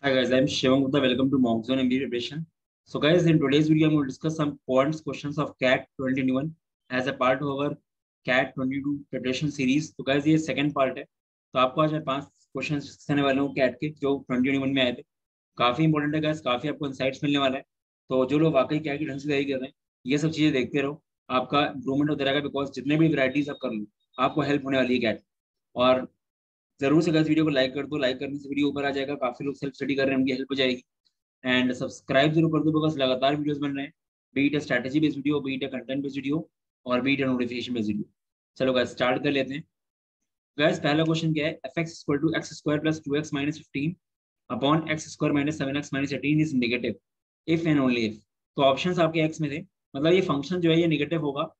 Hi guys, I'm Shivam Gupta. Welcome to Monk Zone MBA Preparation. So guys, in today's video, I'm going to discuss some points, questions of CAT 2021 as a part of our CAT 22 preparation series. तो guys, ये second part है. तो आपको आज मैं 5 question आने वाले हूँ CAT के जो 2021 में आए थे. काफी इंपॉर्टेंट है guys, काफी आपको इंसाइट्स मिलने वाला है. तो जो लोग वाकई CAT की ढंग से तैयारी कर रहे हैं, ये सब चीजें देखते रहो. आपका इंप्रूवमेंट होता रहेगा बिकॉज जितने भी वैरायटीज आप कर लो, आपको हेल्प होने वाली है CAT. और जरूर से गाइस वीडियो को लाइक कर दो. लाइक करने से वीडियो ऊपर आ जाएगा. काफी लोग सेल्फ स्टडी कर रहे हैं, उनकी हेल्प हो जाएगी. एंड सब्सक्राइब जरूर कर दो बिकॉज लगातार वीडियोस बन रहे हैं. बीट है स्ट्रैटेजी बेस्ड वीडियो, बीट है कंटेंट बेस्ड वीडियो, और बीट है नोटिफिकेशन बेस्ड वीडियो. चलो गाइस स्टार्ट कर लेते हैं. गाइस पहला क्वेश्चन क्या है? F X equal to X square plus 2x minus 15 upon X square minus 7x minus 18 is negative if and only if. तो ऑप्शंस आपके एक्स में थे, मतलब ये फंक्शन जो है ये नेगेटिव होगा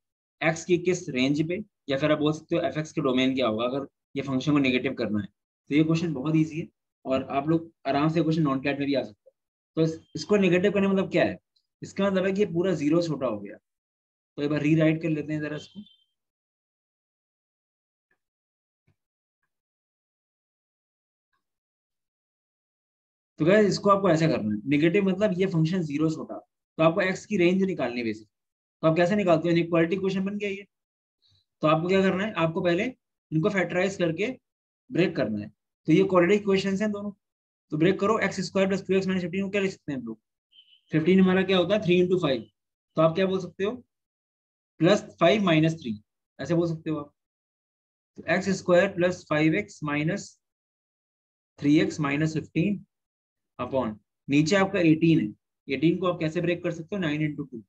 एक्स की किस रेंज पे, या फिर आप बोल सकते हो एफ एक्स के डोमेन क्या होगा अगर ये फंक्शन को नेगेटिव करना है. तो ये क्वेश्चन बहुत ईजी है और आप लोग आराम से क्वेश्चन नॉन कैट में भी आ सकते हैं. तो इसको नेगेटिव करने मतलब क्या है? इसका मतलब है कि ये पूरा जीरो छोटा हो गया. तो एक बार रीराइट कर लेते हैं जरा इसको. तो गाइस इसको आपको ऐसा करना है, नेगेटिव मतलब ये फंक्शन जीरो छोटा. तो आपको एक्स की रेंज निकालनी है बेसिक. तो आप कैसे निकालते हो? इक्वालिटी क्वेश्चन बन गया ये. तो आपको क्या करना है, आपको पहले इनको फैक्टराइज करके ब्रेक करना है. तो ये क्वाड्रेटिक इक्वेशंस हैं दोनों. तो ब्रेक करो. X square plus 2x minus 15 को क्या लिख सकते हैं हम लोग? 15 हमारा क्या होता है? 3 × 5. तो आप क्या बोल सकते हो? +5 - 3, ऐसे बोल सकते हो आप. तो x square plus 5x minus 3x minus 15 upon नीचे आपका 18 है. 18 को आप कैसे ब्रेक कर सकते हो? 9 × 2.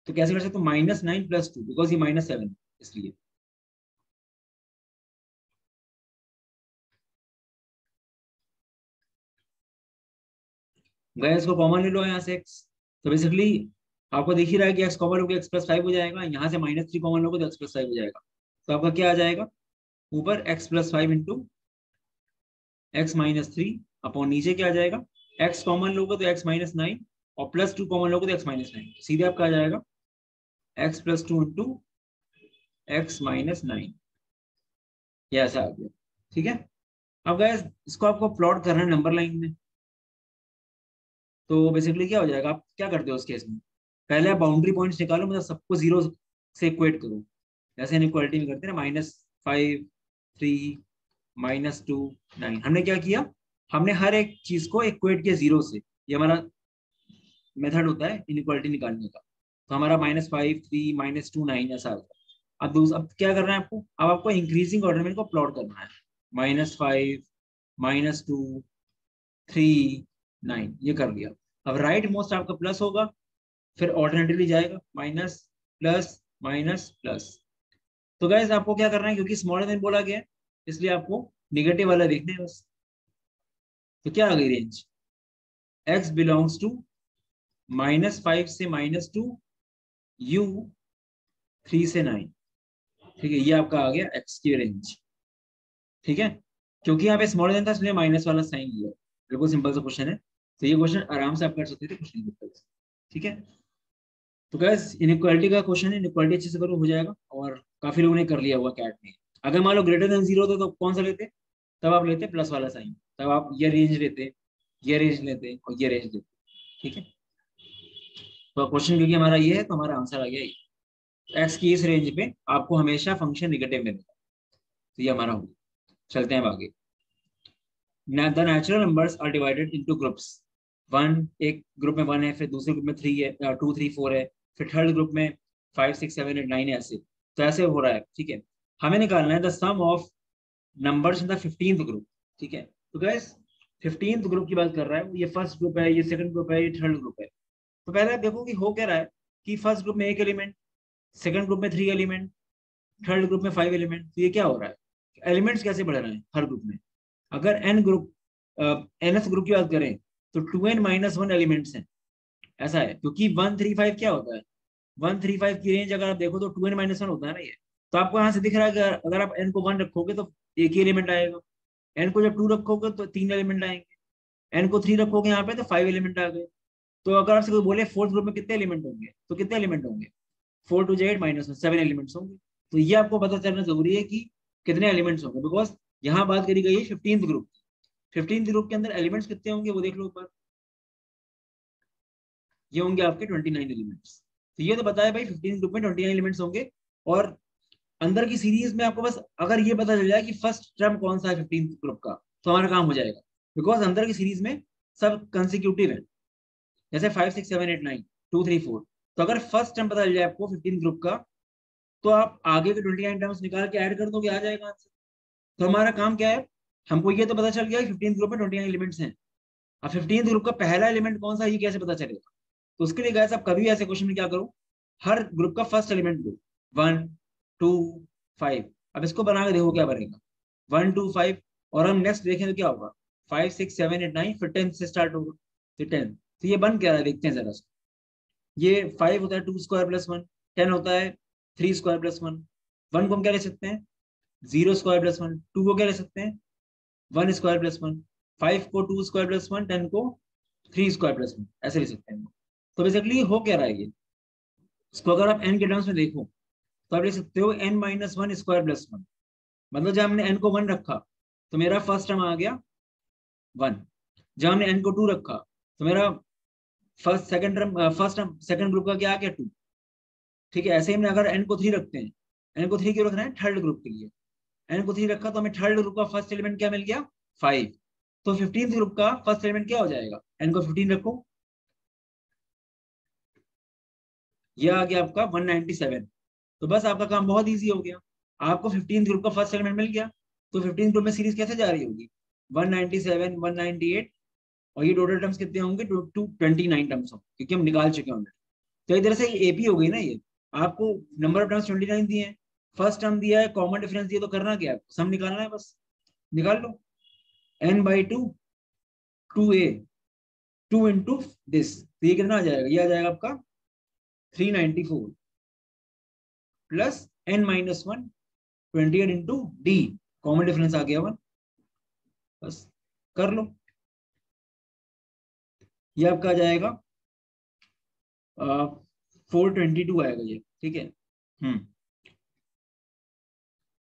तो कैसे कर सकते हो? -9 + 2 बिकॉज ये -7 इसलिए. गए इसको कॉमन ले लो यहाँ से x. तो बेसिकली आपको दिख ही रहा है कि x कॉमन लोगे x+5 हो जाएगा. यहाँ से -3 कॉमन लोगे तो x+5 हो जाएगा. तो आपका क्या आ जाएगा? ऊपर x+5 इंटू x-3 अपॉन नीचे क्या आ जाएगा? x कॉमन लोगे तो x-9 और +2 कॉमन लोगे तो x-9. सीधे आपका आ जाएगा x+2 इंटू x-9. ये ऐसा आ गया. ठीक है. अब गाइस इसको आपको प्लॉट करना है नंबर लाइन में. तो बेसिकली क्या हो जाएगा, आप क्या करते हो उस केस में? पहले आप बाउंड्री पॉइंट्स निकालो, मतलब सबको जीरो से इक्वेट करो. जैसे इनइक्वालिटी में करते हैं ना, -5 3 -2 9. हमने क्या किया? हमने हर एक चीज को इक्वेट किया जीरो से. ये हमारा मेथड होता है इनइक्वालिटी निकालने का. तो हमारा -5 3 -2 9 ऐसा होता है. अब क्या करना है आपको? अब आपको इंक्रीजिंग ऑर्डर में इनको प्लॉट करना है. -5 -2 3 9 ये कर लिया. अब राइट मोस्ट आपका प्लस होगा, फिर ऑल्टरनेटिवली जाएगा माइनस प्लस माइनस प्लस. तो गाइस आपको क्या करना है, क्योंकि स्मॉलर देन बोला गया है इसलिए आपको निगेटिव वाला देखना है बस. तो क्या आ गई रेंज? x बिलोंग्स टू -5 से -2, u 3 से 9. ठीक है, ये आपका आ गया x की रेंज. ठीक है. क्योंकि यहाँ पे स्मॉलर देन था इसलिए माइनस वाला साइन लिया. बिल्कुल सिंपल सा क्वेश्चन है. तो ये क्वेश्चन आराम से आप कर सकते थे क्वेश्चन पेपर से. ठीक है. तो गैस इनइक्वालिटी का क्वेश्चन है, इनइक्वालिटी अच्छे से करो हो जाएगा. और काफी लोगों ने कर लिया हुआ कैट में. अगर मान लो ग्रेटर देन जीरो होता तो कौन सा लेते? तब आप लेते प्लस वाला साइन. तब आप ये रेंज लेते, ये रेंज लेते और ये रेंज लेते. ठीक है. तो क्वेश्चन क्योंकि हमारा ये है तो हमारा आंसर आ गया ये. एक्स की इस रेंज पे आपको हमेशा फंक्शन निगेटिव मिलेगा. तो ये हमारा होगा. चलते हैं अब आगे. The natural numbers are divided into groups. One, एक ग्रुप में 1 है, फिर दूसरे ग्रुप में 3 है, 2 3 4 है, फिर थर्ड ग्रुप में 5 6 7 8 9 है, ऐसे. तो ऐसे हो रहा है. ठीक है. हमें निकालना है the sum of numbers in the 15th group. ठीक है. तो गैस 15th ग्रुप की बात कर रहा है. ये फर्स्ट ग्रुप है, ये सेकंड ग्रुप है, ये थर्ड ग्रुप है. तो पहले आप देखो कि हो क्या रहा है, कि फर्स्ट ग्रुप में 1 एलिमेंट, सेकंड ग्रुप में 3 एलिमेंट, थर्ड ग्रुप में 5 एलिमेंट. तो ये क्या हो रहा है, एलिमेंट्स कैसे बढ़ रहे हैं हर ग्रुप में? अगर एन ग्रुप एनएस ग्रुप की बात करें तो 2n - 1 एलिमेंट्स हैं. ऐसा है क्योंकि 1 3 5 क्या होता है? 1 3 5 की रेंज अगर आप देखो तो 2n - 1 होता है ना ये. तो आपको यहाँ से दिख रहा है कि अगर आप n को 1 रखोगे तो एक ही एलिमेंट आएगा. n को जब 2 रखोगे तो 3 एलिमेंट आएंगे. n को 3 रखोगे यहाँ पे तो 5 एलिमेंट आ गए. तो अगर आपसे कोई बोले फोर्थ ग्रुप में कितने एलिमेंट होंगे, तो कितने एलिमेंट होंगे? 4 2 8 -1 7 एलिमेंट्स होंगे. तो ये आपको पता चलना जरूरी है कि कितने एलिमेंट्स होंगे, बिकॉज यहाँ बात करी गई है 15th ग्रुप. 15th ग्रुप के अंदर एलिमेंट्स कितने होंगे वो देख लो ऊपर, ये होंगे आपके 29 एलिमेंट्स। तो ये तो बताया भाई 15th ग्रुप में 29 एलिमेंट्स होंगे। और अंदर की सीरीज में आपको बस अगर ये पता चल जाए कि फर्स्ट टर्म कौन सा है 15th ग्रुप का, तो हमारा काम हो जाएगा, बिकॉज अंदर की सीरीज में सब कंसिक्यूटिव है, जैसे 5 6 7 8 9 2 3 4। तो अगर फर्स्ट टर्म पता चल जाए आपको 15th ग्रुप का, तो आप आगे के 29 टर्म्स निकाल के ऐड कर दोगे, आ जाएगा आंसर। तो हमारा काम क्या है, हमको ये तो पता चल गया कि 15th ग्रुप में 29 एलिमेंट्स हैं। अब 15th ग्रुप का पहला एलिमेंट कौन सा है ये कैसे पता चलेगा? तो उसके लिए गाइस आप कभी ऐसे क्वेश्चन में क्या करो, हर ग्रुप का फर्स्ट एलिमेंट दो, 1 2 5। अब इसको बना के देखो क्या बनेगा, 1 2 5, और हम नेक्स्ट देखें तो क्या होगा, 5 6 7 8 9, फिर 10 से स्टार्ट होगा, फिर 10। तो ये बन क्या रहा है देखते हैं जरा सा। ये 5 होता है 2 स्क्वायर प्लस 1, 10 होता है 3 स्क्वायर प्लस 1, 1 को हम क्या ले सकते हैं 0 स्क्वायर प्लस 1, 2 को क्या ले सकते हैं 1 स्क्वायर प्लस 1, 5 को 2 स्क्वायर प्लस 1, 10 को 3 स्क्वायर प्लस 1, ऐसे ले सकते हैं। तो बेसिकली हो क्या रहा है ये, इसको अगर आप n के टर्म्स में देखो तो आप लिख सकते हो n माइनस 1 स्क्वायर प्लस 1। मतलब जब हमने n को 1 रखा तो मेरा फर्स्ट टर्म आ गया 1, जब हमने n को 2 रखा तो मेरा first second term first term second group का क्या आ गया 2। ठीक है, ऐसे ही हमने अगर n को 3 रखते हैं, n को 3 क्यों रखना है, थर्ड ग्रुप के लिए। n को 3 रखा तो हमें थर्ड ग्रुप का फर्स्ट एलिमेंट क्या मिल गया 5। तो 15th ग्रुप का फर्स्ट एलिमेंट क्या हो जाएगा, n को 15 रखो, ये आ गया आपका 197। तो बस आपका काम बहुत इजी हो गया, आपको 15th ग्रुप का फर्स्ट एलिमेंट मिल गया। तो 15th ग्रुप में सीरीज कैसे जा रही होगी, 197 198, और ये टोटल टर्म्स कितने होंगे 29 टर्म्स होंगे, क्योंकि हम निकाल चुके हैं ऑलरेडी। तो एक तरह से एपी हो गई ना ये, आपको नंबर ऑफ टर्म्स 29 दिए हैं, फर्स्ट टर्म दिया है, कॉमन डिफरेंस दिया, तो करना क्या है, सम निकालना है, बस निकाल लो। n/2 2a 2 इंटू दिस, तो ये कितना आ जाएगा, ये आ जाएगा आपका 394 plus n-1 28 into d, common difference आ गया 1, बस कर लो। ये आपका आ जाएगा 422 आएगा ये, ठीक है।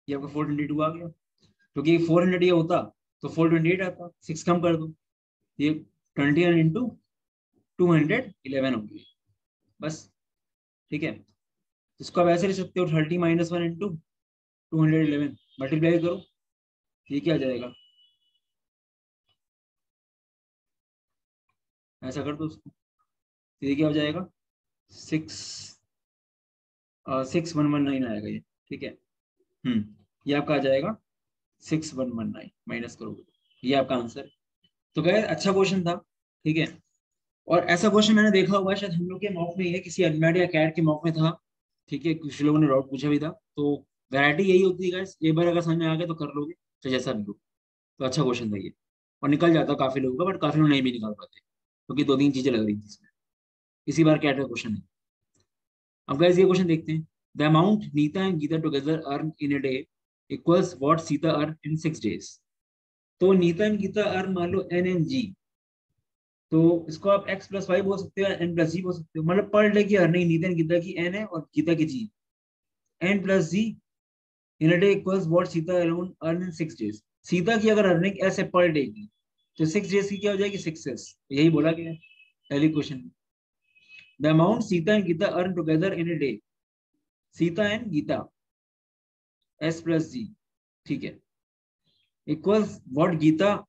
ये आपका 422 आ गया, क्योंकि 400 ये होता तो 428 आता, 6 कम कर दो, ये 21 इंटू 211 हो गया, बस ठीक है। इसको आप ऐसे लिख सकते हो 30-1 इंटू 211, मल्टीप्लाई करो, ये क्या आ जाएगा, ऐसा कर दो उसको, तो ये क्या हो जाएगा 6119 आएगा ये, ठीक है। ये आपका आ जाएगा 6119, माइनस करोगे ये आपका आंसर है। तो गए अच्छा क्वेश्चन था, ठीक है। और ऐसा क्वेश्चन मैंने देखा हुआ है, शायद हम लोग के मॉक में ही है, किसी अनमेट या कैट के मॉक में था, ठीक है, कुछ लोगों ने डाउट पूछा भी था। तो वैरायटी यही होती है गाइस, एक बार अगर समझ में आ गया तो कर लोगे, तो जैसा भी हो। तो अच्छा क्वेश्चन था ये, और निकल जाता काफी लोगों का, बट काफी लोग नहीं भी निकाल पाते, क्योंकि 2-3 चीजें लग रही थी इसमें। इसी बार कैट का क्वेश्चन है। अब गाइस ये क्वेश्चन देखते हैं, the amount Neeta and Geeta together earn in a day equals what Sita earn in 6 days. तो नीता एंड गीता अर्न मान लो n/g, तो इसको आप x+y बोल सकते हो, n+g बोल सकते हो, मतलब पर डे की अर्निंग नीता एंड गीता की n है और गीता की g, n+g in a day equals what Sita alone earn in 6 days. Sita की अगर अर्निंग ऐसे पर डे की, तो 6 डेज की क्या हो जाएगी 6s, यही बोला गया है पहले क्वेश्चन में। The amount Sita and Geeta earn together in a day, Sita and Geeta s+g, ठीक है, equals what Geeta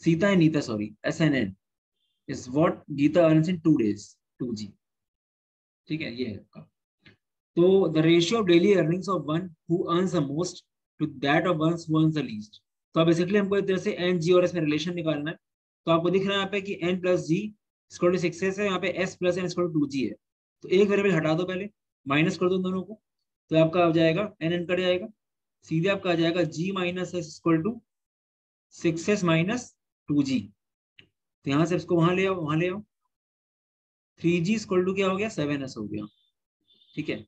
Sita and Neeta sorry SNN is what Geeta earns in 2 days 2g, ठीक है, ये है आपका। तो the ratio of daily earnings of one who earns the most to that of one who earns the least. तो basically हमको एक तरह से n g और s में रिलेशन निकालना है। तो आपको दिख रहा है यहाँ पे कि n+g इक्वल टू 6s है, यहाँ पे s+n इक्वल टू 2g है। तो एक वेरिएबल हटा दो पहले, माइनस कर दो दोनों को, तो आपका आ जाएगा n कट जाएगा, सीधे आपका आ जाएगा g minus s equal to 6s minus 2g। तो यहाँ से इसको वहां ले आओ, वहां ले आओ, 3g इक्वल टू क्या हो गया 7s हो गया, ठीक है।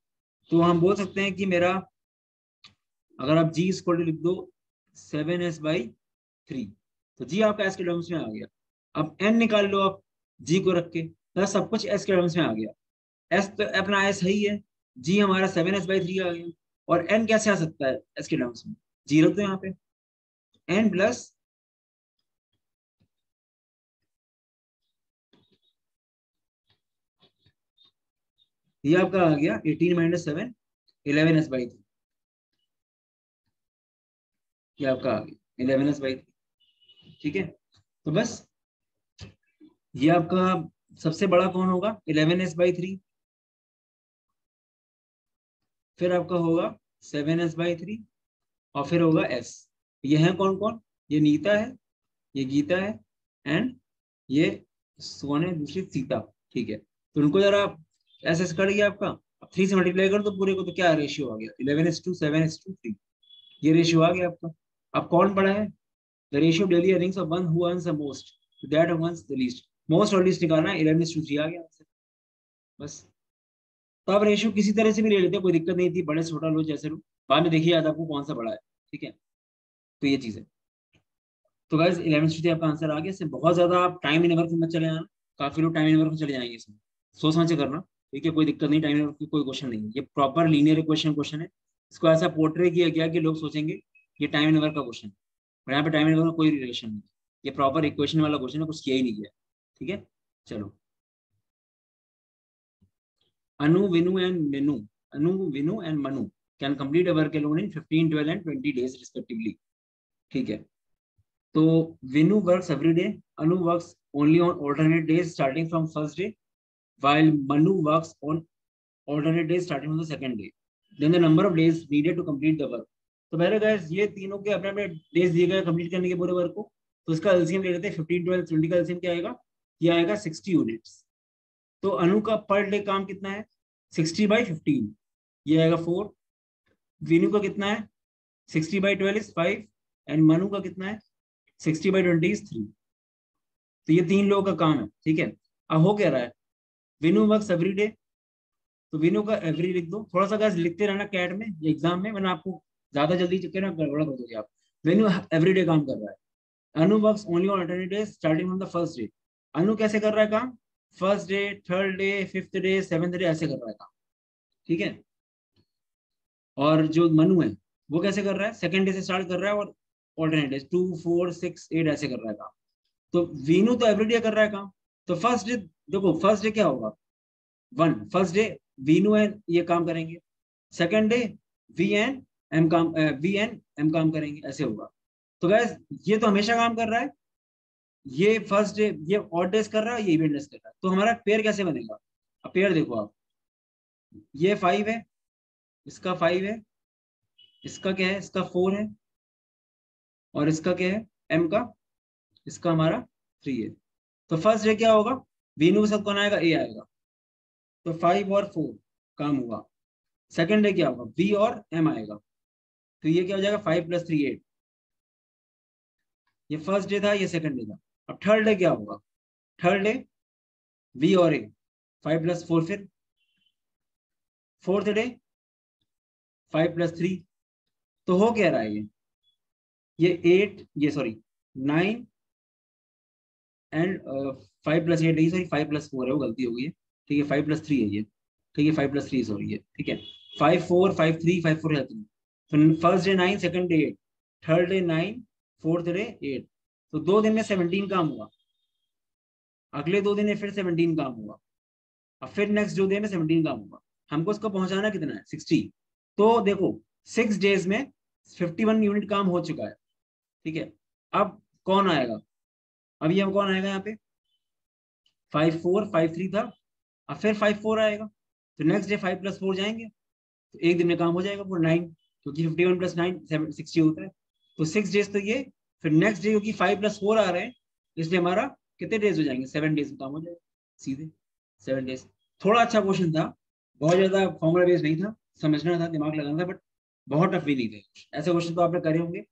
तो हम बोल सकते हैं कि मेरा, अगर आप g इक्वल टू लिख दो 7s/3, तो g आपका s के टर्म्स में आ गया। अब n निकाल लो आप g को रख के, तो सब कुछ s के टर्म्स में आ गया, s तो अपना s है ही है, g हमारा 7s/3 आ गया, और n कैसे आ सकता है s के टर्म्स में, 0 तो यहाँ पे n प्लस ये आपका आ गया 18 माइनस 7 11s/3। ये आपका आ गया 11s/3। ठीक है, तो बस ये आपका सबसे बड़ा कौन होगा 11s/3, फिर आपका होगा 7s/3, और फिर होगा s। ये है कौन कौन, ये नीता है, ये गीता है, एंड ये कौन है दूसरी सीता। ठीक है, तो उनको जरा ऐसे ऐसे कट गया आपका। अब 3 से मल्टीप्लाई कर दो पूरे को, तो क्या रेशियो आ गया 11:7:3। ये रेशियो आ गया आपका। अब कौन बड़ा है, the ratio daily earnings of one who earns the most to that of one the least. Most और लीस्ट निकालना है, 11:3 आ गया आंसर। बस, तो आप रेशियो किसी तरह से भी ले लेते हैं, कोई दिक्कत नहीं थी, बड़े से छोटा लो जैसे लो, बाद में देखिए याद आपको कौन सा बड़ा है। ठीक है, तो ये चीज है। तो गाइस 11:3 आपका आंसर आ गया। इससे बहुत ज्यादा आप टाइम इन वर्क में मत चले जाना, काफी लोग टाइम इन वर्क में चले जाएंगे इसमें, सोच समझ के करना। ठीक है, कोई दिक्कत नहीं, टाइम इन वर्क की कोई क्वेश्चन नहीं है, ये प्रॉपर लीनियर क्वेश्चन है। इसको ऐसा पोर्ट्रे किया गया कि लोग सोचेंगे ये टाइम इन वर्क का क्वेश्चन है, और यहाँ पे टाइम इन वर्क का कोई रिलेशन नहीं है। ये प्रॉपर इक्वेशन वाला क्वेश्चन है, कुछ किया ही नहीं गया। ठीक है, चलो। Anu Vinu and Manu, Anu Vinu and Manu can complete a work alone in 15, 12 and 20 days respectively. ठीक है, तो Vinu works every day, Anu works only on alternate days starting from first day, while Manu works on alternate days starting from the second day. Then the number of days needed to complete the work. तो पहले guys ये तीनों के अपने अपने days दिए गए complete करने के पूरे वर्क को, तो इसका एलसीएम ले लेते हैं 15, 12, 20 का एलसीएम क्या आएगा, ये आएगा 60 यूनिट्स। तो अनु का पर डे काम कितना है 60/15, ये आएगा 4। विनु का कितना है 60/12 इज 5, एंड मनु का कितना है 60/20 इज 3। तो ये 3 लोगों का काम है। ठीक है, अब हो क्या रहा है, विनु वर्क्स एवरी डे, तो विनो का एवरी लिख दो, थोड़ा सा गैस लिखते रहना कैट में एग्जाम में, वरना आपको ज्यादा जल्दी चुके ना गड़बड़ा कर दोगे आप। विनो एवरी डे काम कर रहा है। Anu works only on alternate days starting from the first day. Anu कैसे कर रहा है काम, first day, third day, fifth day, seventh day ऐसे कर रहा है काम। ठीक है, और जो मनु है वो कैसे कर रहा है, सेकंड डे से स्टार्ट कर रहा है, और ऑल्टरनेट डेज 2, 4, 6, 8 ऐसे कर रहा है काम। तो वीनू तो एवरी डे कर रहा है काम। तो फर्स्ट डे देखो, फर्स्ट डे क्या होगा 1, फर्स्ट डे वीनू एंड ये काम करेंगे, second day V and M काम करेंगे, ऐसे होगा। तो गैस ये तो हमेशा काम कर रहा है, ये फर्स्ट डे ये ऑड डेज कर रहा है, ये इवेंट डेज कर रहा है, तो हमारा पेयर कैसे बनेगा। अब पेयर देखो आप, ये 5 है, इसका 5 है, इसका क्या है, इसका 4 है, और इसका क्या है एम का, इसका हमारा 3 है। तो फर्स्ट डे क्या होगा, वीनू के साथ कौन आएगा, ए आएगा, तो 5 और 4 काम हुआ। सेकंड डे क्या होगा, वी और एम आएगा, तो ये क्या हो जाएगा 5 + 3 8। ये फर्स्ट डे था, ये सेकंड डे था। अब थर्ड डे क्या होगा, थर्ड डे वी और ए, 5 + 4, फिर फोर्थ डे 5 + 3। तो हो क्या रहा है ये 8, ये सॉरी 9 एंड 5 + 8 नहीं, सॉरी 5 + 4 है, वो गलती हो गई है। ठीक है, 5 + 3 है ये। ठीक है, 5 + 3 सॉरी है। ठीक है, 5 4 5 3 5 4 है 3। तो first day 9, second day 8, third day 9, fourth day 8। तो 2 दिन में 17 काम हुआ, अगले 2 दिन में फिर 17 काम हुआ, अब फिर नेक्स्ट 2 दिन में 17 काम हुआ। हमको उसको पहुंचाना कितना है 60। तो देखो 6 डेज में 51 यूनिट काम हो चुका है। ठीक है, अब कौन आएगा, अब ये कौन आएगा यहाँ पे 5 4 5 3 था, अब फिर 5 4 आएगा, तो नेक्स्ट डे 5 + 4 जाएंगे, तो एक दिन में काम हो जाएगा पूरा 9, क्योंकि 51 + 9 60 होता है। तो 6 डेज तो ये, फिर नेक्स्ट डे क्योंकि 5 + 4 आ रहे हैं, इसलिए हमारा कितने डेज हो जाएंगे 7 डेज में काम हो जाएगा सीधे 7 डेज। थोड़ा अच्छा क्वेश्चन था, बहुत ज्यादा फॉर्मुला बेस्ड नहीं था, समझना था, दिमाग लगाना था, बट बहुत टफ भी नहीं थे। ऐसे क्वेश्चन तो आपने करे होंगे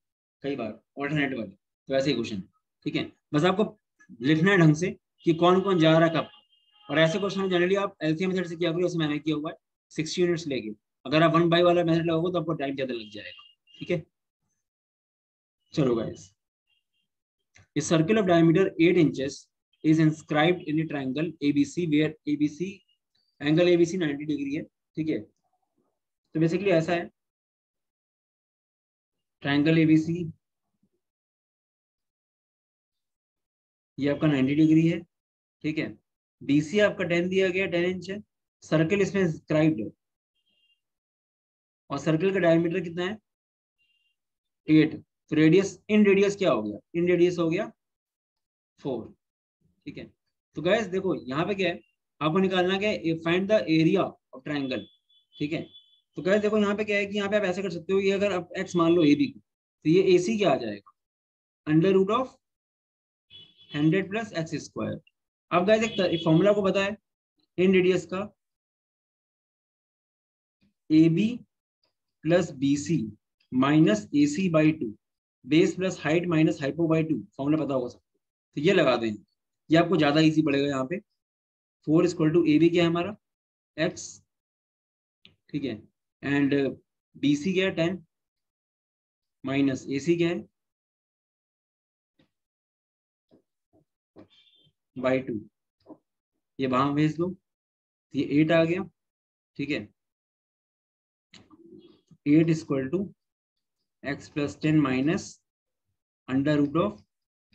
कई बार ऑल्टरनेटिव वाले, तो ऐसे ही क्वेश्चन। ठीक है, बस आपको लिखना है ढंग से कि कौन कौन जा रहा है कब। और ऐसे क्वेश्चन जनरली आप एलसीएम मेथड से किया करो, जैसे मैंने किया हुआ है 60 यूनिट्स लेके। अगर आप 1 बाई वाला मेथड लगाओगे तो आपको टाइम ज्यादा लग जाएगा। ठीक है, चलो guys, a circle of diameter 8 inches is inscribed in a triangle ABC where ABC angle ABC 90 degree है। ठीक है, तो बेसिकली ऐसा है, ट्रायंगल ABC ये आपका 90 डिग्री है। ठीक है, BC आपका 10 दिया गया, 10 इंच है, सर्कल इसमें स्क्राइब्ड है और सर्कल का डायमीटर कितना है 8। तो रेडियस इन रेडियस क्या हो गया, इन रेडियस हो गया 4। ठीक है, तो गैस देखो यहाँ पे क्या है, आपको निकालना क्या है, find the area of triangle. ठीक है, तो गैस देखो यहाँ पे क्या है कि यहाँ पे आप ऐसे कर सकते हो, ये अगर आप एक्स मान लो ए बी को, तो ये ए सी क्या आ जाएगा, under root of 100 plus X square. अब गैस एक फॉर्मूला को बताए इन रेडियस का, A B plus B C minus A C by 2 base plus height minus hypo by 2, formula पता होगा सबको, तो ये लगा दें, ये आपको ज्यादा इजी पड़ेगा यहाँ पे। 4 इक्वल टू ए बी क्या है हमारा एक्स, ठीक है, एंड बी सी क्या है 10 माइनस ए सी क्या है बाई 2, ये वहां भेज दो, तो ये 8 आ गया। ठीक है, 8 equal to X plus 10 minus under root of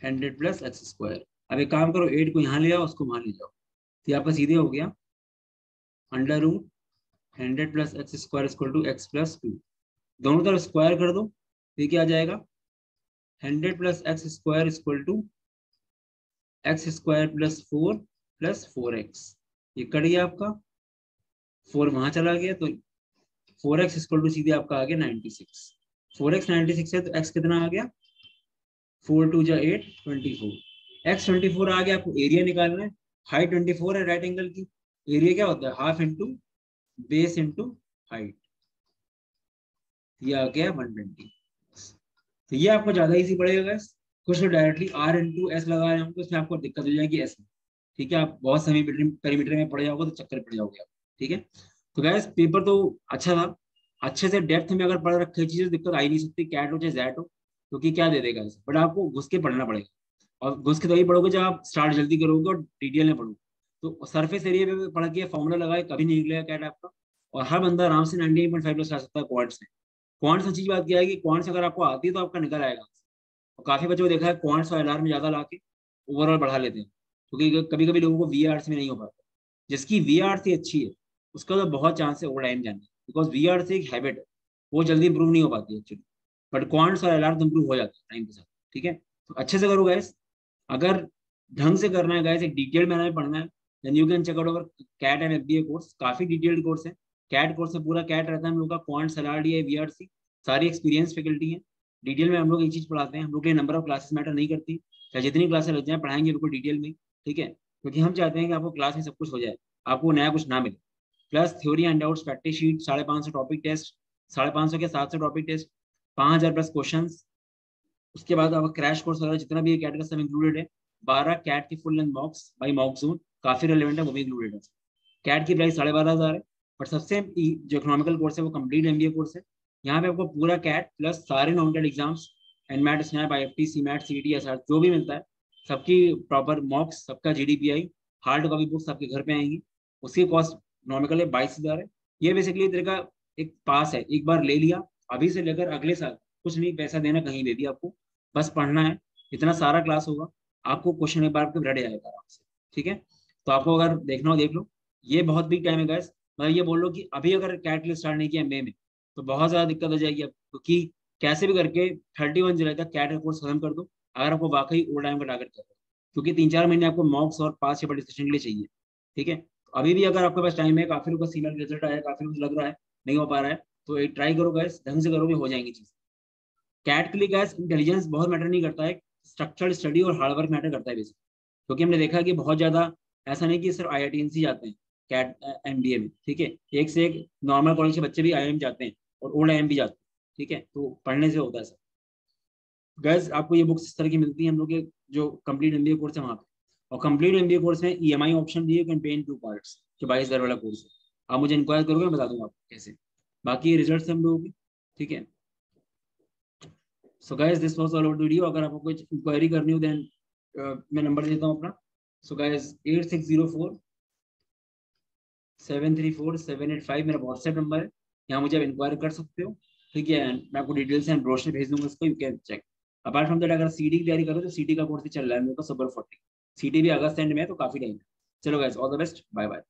100 plus X square. अब एक काम करो, 8 को यहाँ ले आओ, उसको वहां ले जाओ, तो यहाँ पर सीधे हो गया under root 100 plus X square equal to X plus 2। दोनों तरफ स्क्वायर कर दो, ये क्या आ जाएगा 100 plus X square equal to X square plus 4 plus 4x। ये कट गया आपका, 4 वहां चला गया, तो 4x इक्वल टू सीधे आपका आ गया 96। 4x 96 है, तो x कितना आ गया 4 2 जा 8 24। x 24 आ गया, आपको एरिया निकालना है, हाइट 24 है राइट एंगल की, एरिया क्या होता है half into base into height, ये आ गया 120। तो ये आपको ज्यादा इजी पड़ेगा गैस, कुछ तो डायरेक्टली आर इंटू एस लगा रहे हैं हमको, इसमें आपको दिक्कत हो जाएगी एस में। ठीक है, आप बहुत समय पेरीमीटर में पड़ जाओगे तो चक्कर पड़ जाओगे आप। ठीक है, तो गैस पेपर तो अच्छा था, अच्छे से डेप्थ में अगर पढ़ रखे चीजें दिक्कत आ ही नहीं सकती, कैट हो चाहे जैट हो, क्योंकि क्या दे देगा इसे, बट आपको घुस के पढ़ना पड़ेगा, और घुस के तभी पढ़ोगे जब आप स्टार्ट जल्दी करोगे और डिटेल में पढ़ोगे। तो सरफेस एरिया पे पढ़ के फॉर्मूला लगाए कभी नहीं निकलेगा कैट आपका, और हर बंदा आराम से 98.5 प्लस ला सकता है क्वांट्स में। क्वांट्स में चीज बात क्या है कि क्वांट्स अगर आपको आती है तो आपका निकल आएगा, और काफी बच्चों को देखा है क्वांट्स और एलआर में ज्यादा ला के ओवरऑल बढ़ा लेते हैं, क्योंकि कभी कभी लोगों को वीआरसी में नहीं हो पाता। जिसकी वीआरसी अच्छी है उसका तो बहुत चांस है ओवर टाइम जाने, बिकॉज वीआरसी एक हैबिट है, वो जल्दी इंप्रूव नहीं हो पाती एक्चुअली, बट क्वांट्स और एलआर तो इंप्रूव हो जाते हैं टाइम के साथ। ठीक है, तो अच्छे से करो गैस, अगर ढंग से करना है गैस, एक डिटेल मैनर में पढ़ना है, then you can check out our CAT and FBA course, काफी डिटेल्ड कोर्स है। कैट कोर्स में पूरा कैट रहता है हम लोग का, क्वांट्स एलआर ये वीआरसी सारी एक्सपीरियंस फैकल्टी है, डिटेल में हम लोग एक चीज पढ़ाते हैं, हम लोग के लिए नंबर ऑफ क्लासेस मैटर नहीं करती, चाहे जितनी क्लासेस लग जाए पढ़ाएंगे बिल्कुल डिटेल में। ठीक है, क्योंकि हम चाहते हैं कि आपको क्लास में सब कुछ हो जाए, आपको नया कुछ ना मिले। Plus theory and doubts, practice sheet, 550 topic test, 550 के 700 टॉपिक टेस्ट, 5000 प्लस क्वेश्चन। उसके बाद आपका क्रैश कोर्स वगैरह जितना भी कैट का सब इंक्लूडेड है, 12 कैट की full length मॉक्स by mock zone, काफी रिलेवेंट है, वो भी इंक्लूडेड है। कैट की प्राइस 12,500 है, बट सबसे जो इकोनॉमिकल कोर्स है वो कंप्लीट एमबीए कोर्स है। यहाँ पे आपको पूरा कैट प्लस सारे nominated exams, NMAT, snap, IFT, CMAT, CET, SR जो भी मिलता है, सबकी प्रॉपर मॉक्स, सबका जीडीपीआई, हार्ड कॉपी बुक्स आपके घर पे आएंगी। उसकी कॉस्ट नॉमिकल है 22,000 है। ये बेसिकली तेरे का एक पास है, एक बार ले लिया, अभी से लेकर अगले साल कुछ नहीं पैसा देना कहीं भी आपको, बस पढ़ना है, इतना सारा क्लास होगा, आपको क्वेश्चन एक बार आपके रट जाएगा आराम से। ठीक है, तो आपको अगर देखना हो देख लो, ये बहुत बिग टाइम है गैस। मतलब ये बोल लो कि अभी अगर कैट लिस्ट स्टार्ट नहीं किया मई में तो बहुत ज्यादा दिक्कत हो जाएगी आपको, क्योंकि कैसे भी करके 31 जुलाई तक कैट का कोर्स खत्म कर दो, अगर आपको वाकई ओवर टाइम का टारगेट कर रहे हो, क्योंकि 3-4 महीने आपको मॉक्स और पास पेपर डिस्कशन के लिए चाहिए। ठीक है, तो अभी भी अगर आपके पास टाइम है, काफी लोग का सीनियर रिजल्ट आया, काफी लोग लग रहा है नहीं हो पा रहा है, तो एक ट्राई करो गैस, ढंग से करोगे हो जाएंगी चीज। कैट के लिए गैस इंटेलिजेंस बहुत मैटर नहीं करता है, स्ट्रक्चर्ड स्टडी और हार्डवर्क मैटर करता है बेसिक, क्योंकि हमने देखा कि बहुत ज्यादा ऐसा नहीं कि सिर्फ आईआईटीएनसी जाते हैं कैट एमबीए में। ठीक है, एक से एक नॉर्मल कॉलेज के बच्चे भी आईआईएम जाते हैं और ओल्ड आईआईएम भी जाते हैं। ठीक है, तो पढ़ने से होता है सर। गैस आपको ये बुक्स इस तरह की मिलती है हम लोग के जो कंप्लीट एमबीए कोर्स है वहाँ पे, और कंप्लीट एमबीए कोर्स में ईएमआई ऑप्शन दिए, कैन पे इन 2 पार्ट्स, जो 22,000 वाला कोर्स है। आप मुझे इंक्वायर करोगे मैं बता दूंगा आपको कैसे, बाकी रिजल्ट से हम लोगों की। ठीक है, so guys this was all about video, अगर आपको कुछ इंक्वायरी करनी हो देन मैं नंबर देता हूँ अपना। सो गाइस 8604-734-785 मेरा व्हाट्सएप नंबर है, यहाँ मुझे आप इंक्वायरी कर सकते हो। ठीक है, मैं आपको डिटेल्स एंड ब्रोशर भेज दूंगा, उसको you can check. Apart from that अगर सीडी की तैयारी करो तो सीडी का कोर्स भी चल रहा है मेरे को, सुपर 40, सीडी भी अगस्त एंड में है, तो काफी टाइम है। चलो guys all the best, bye bye.